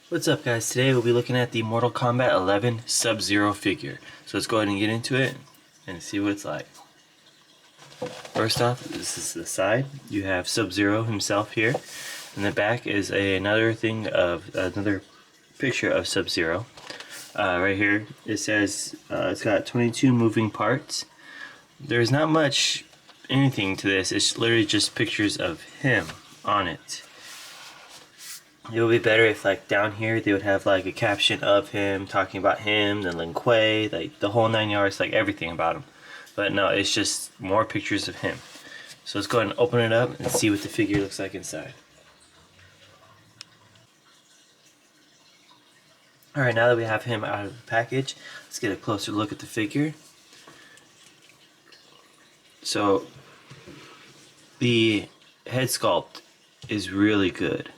What's up, guys? Today we'll be looking at the Mortal Kombat 11 Sub-Zero figure. So let's go ahead and get into it and see what it's like. First off, this is the side. You have Sub-Zero himself here. In the back is another picture of Sub-Zero. Right here it says it's got 22 moving parts. There's not much anything to this. It's literally just pictures of him on it. It would be better if, like, down here they would have like a caption of him, talking about him, the Lin Kuei, like the whole 9 yards, like everything about him. But no, it's just more pictures of him. So let's go ahead and open it up and see what the figure looks like inside. Alright, now that we have him out of the package, let's get a closer look at the figure. So the head sculpt is really good.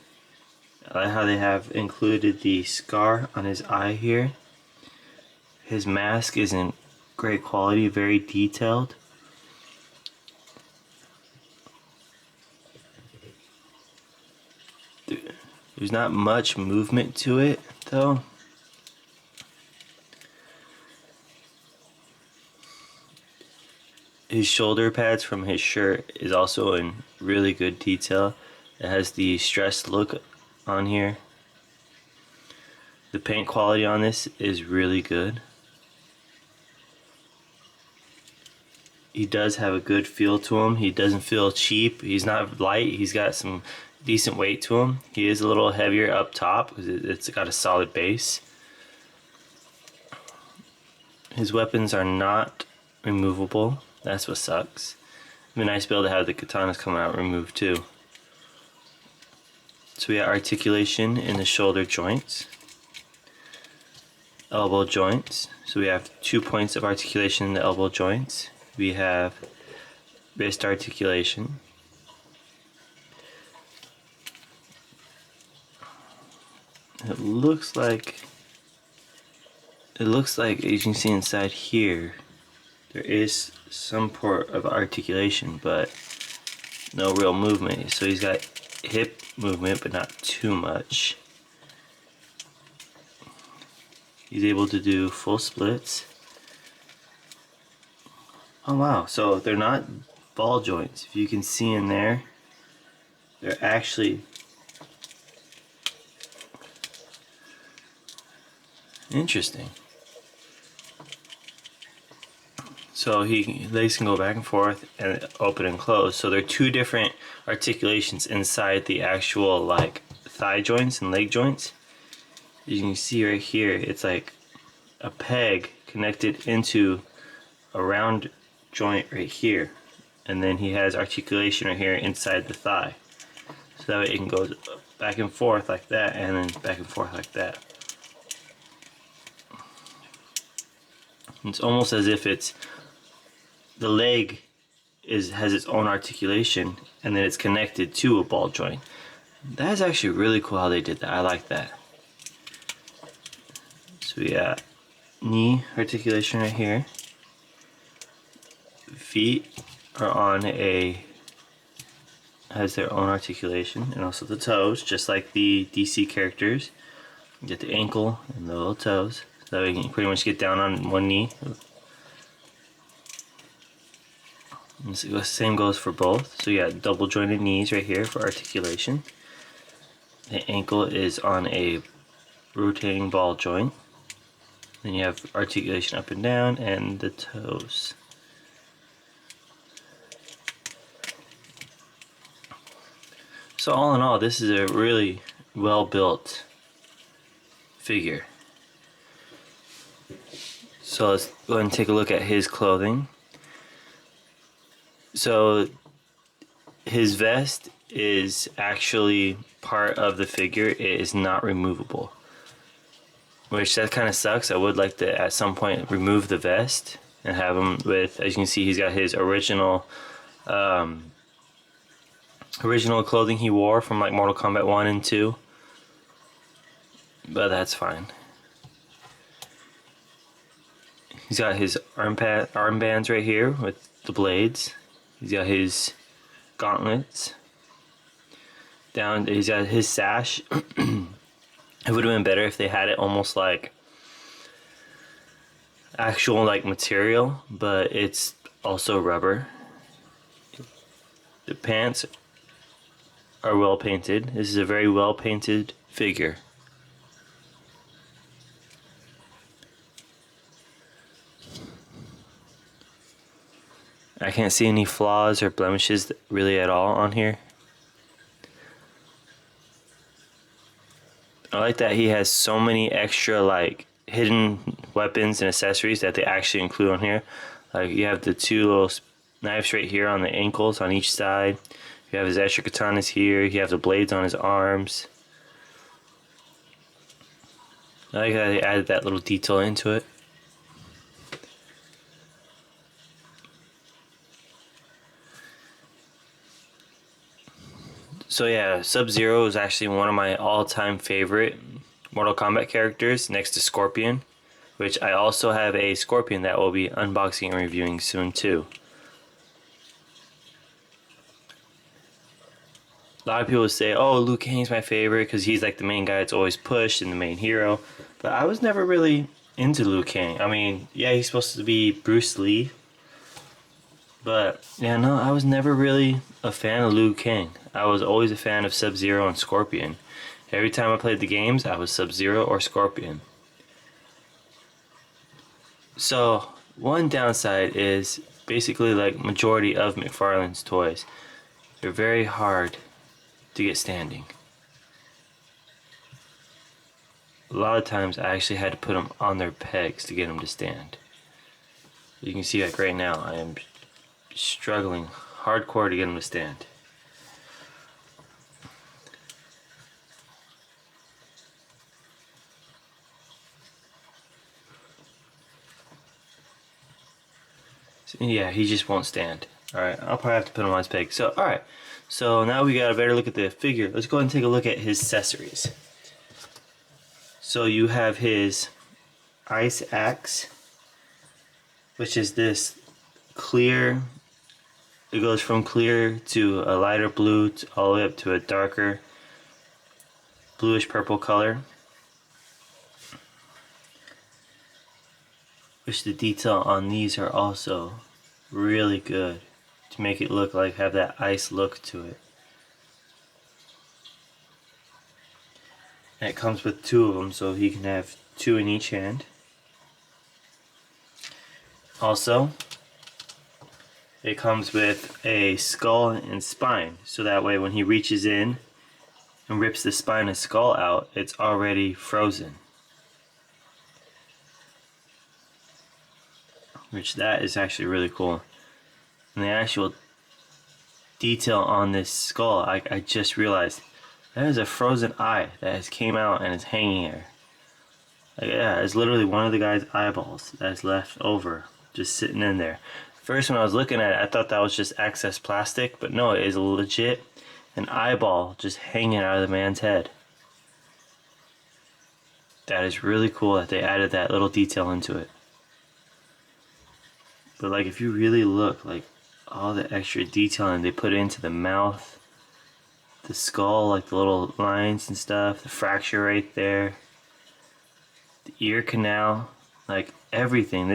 I like how they have included the scar on his eye here. His mask is in great quality, very detailed. There's not much movement to it though. His shoulder pads from his shirt is also in really good detail. It has the stressed look on here. The paint quality on this is really good. He does have a good feel to him. He doesn't feel cheap. He's not light. He's got some decent weight to him. He is a little heavier up top because it's got a solid base. His weapons are not removable. That's what sucks. It'd be nice to be able to have the katanas coming out removed too. So we have articulation in the shoulder joints, elbow joints. So we have 2 points of articulation in the elbow joints. We have wrist articulation. It looks like as you can see inside here, there is some port of articulation, but no real movement. So he's got hip movement, but not too much. He's able to do full splits. Oh wow, so they're not ball joints. If you can see in there, they're actually interesting. So legs can go back and forth and open and close. So there are 2 different articulations inside the actual like thigh joints and leg joints. You can see right here, it's like a peg connected into a round joint right here, and then he has articulation right here inside the thigh. So that way it can go back and forth like that, and then back and forth like that. It's almost as if the leg has its own articulation, and then it's connected to a ball joint. That's actually really cool how they did that. I like that. So we got knee articulation right here. Feet are on has their own articulation, and also the toes, just like the DC characters. You get the ankle and the little toes. So that way you can pretty much get down on one knee. And the same goes for both. So you got double jointed knees right here for articulation. The ankle is on a rotating ball joint. Then you have articulation up and down, and the toes. So all in all, this is a really well built figure. So let's go ahead and take a look at his clothing. So his vest is actually part of the figure. It is not removable, which that kind of sucks. I would like to at some point remove the vest and have him with, as you can see, he's got his original clothing he wore from like Mortal Kombat 1 and 2, but that's fine. He's got his armbands right here with the blades. He's got his gauntlets. He's got his sash It would have been better if they had it almost like actual like material, but it's also rubber. The pants are well painted. This is a very well painted figure. I can't see any flaws or blemishes really at all on here. I like that he has so many extra like hidden weapons and accessories that they actually include on here. Like you have the two little knives right here on the ankles on each side. You have his extra katanas here. You have the blades on his arms. I like how they added that little detail into it. So yeah, Sub-Zero is actually one of my all-time favorite Mortal Kombat characters next to Scorpion, which I also have a Scorpion that we'll be unboxing and reviewing soon too. A lot of people say, oh, Liu Kang's my favorite because he's like the main guy that's always pushed and the main hero. But I was never really into Liu Kang. I mean, yeah, he's supposed to be Bruce Lee. But, yeah, no, I was never really a fan of Liu Kang. I was always a fan of Sub-Zero and Scorpion. Every time I played the games, I was Sub-Zero or Scorpion. So, one downside is basically like majority of McFarlan's toys. They're very hard to get standing. A lot of times I actually had to put them on their pegs to get them to stand. You can see like right now I am struggling hardcore to get them to stand. So, yeah, he just won't stand. Alright, I'll probably have to put him on his peg. So, alright. So now we got a better look at the figure. Let's go ahead and take a look at his accessories. So you have his Ice Axe, which is this clear, it goes from clear to a lighter blue to all the way up to a darker bluish purple color, which the detail on these are also really good to make it look like have that ice look to it. And it comes with two of them, so he can have two in each hand. Also, it comes with a skull and spine, so that way when he reaches in and rips the spine and skull out, it's already frozen. Which that is actually really cool. And the actual detail on this skull, I just realized that is a frozen eye that has came out and is hanging there. Like, yeah, it's literally one of the guy's eyeballs that's left over, just sitting in there. First, when I was looking at it, I thought that was just excess plastic, but no, it is legit an eyeball just hanging out of the man's head. That is really cool that they added that little detail into it. But like, if you really look, like all the extra detailing they put into the mouth, the skull, like the little lines and stuff, the fracture right there, the ear canal, like everything.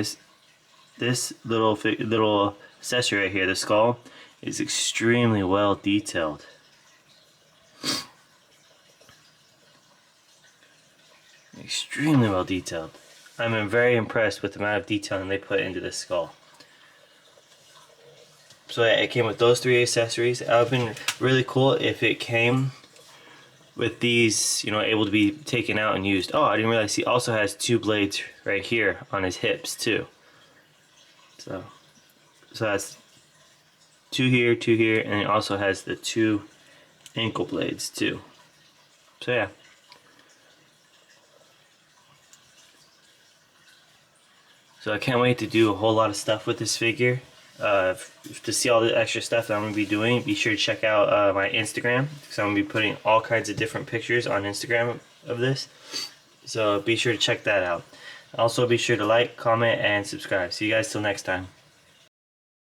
This little accessory right here, the skull, is extremely well detailed. Extremely well detailed. I'm very impressed with the amount of detailing they put into this skull. So yeah, it came with those three accessories. It would have been really cool if it came with these, able to be taken out and used. Oh, I didn't realize he also has two blades right here on his hips too. So that's two here, and it also has the two ankle blades too. So yeah. So I can't wait to do a whole lot of stuff with this figure. To see all the extra stuff that I'm going to be doing, be sure to check out my Instagram, because I'm going to be putting all kinds of different pictures on Instagram of this. So be sure to check that out. Also be sure to like, comment, and subscribe. See you guys till next time.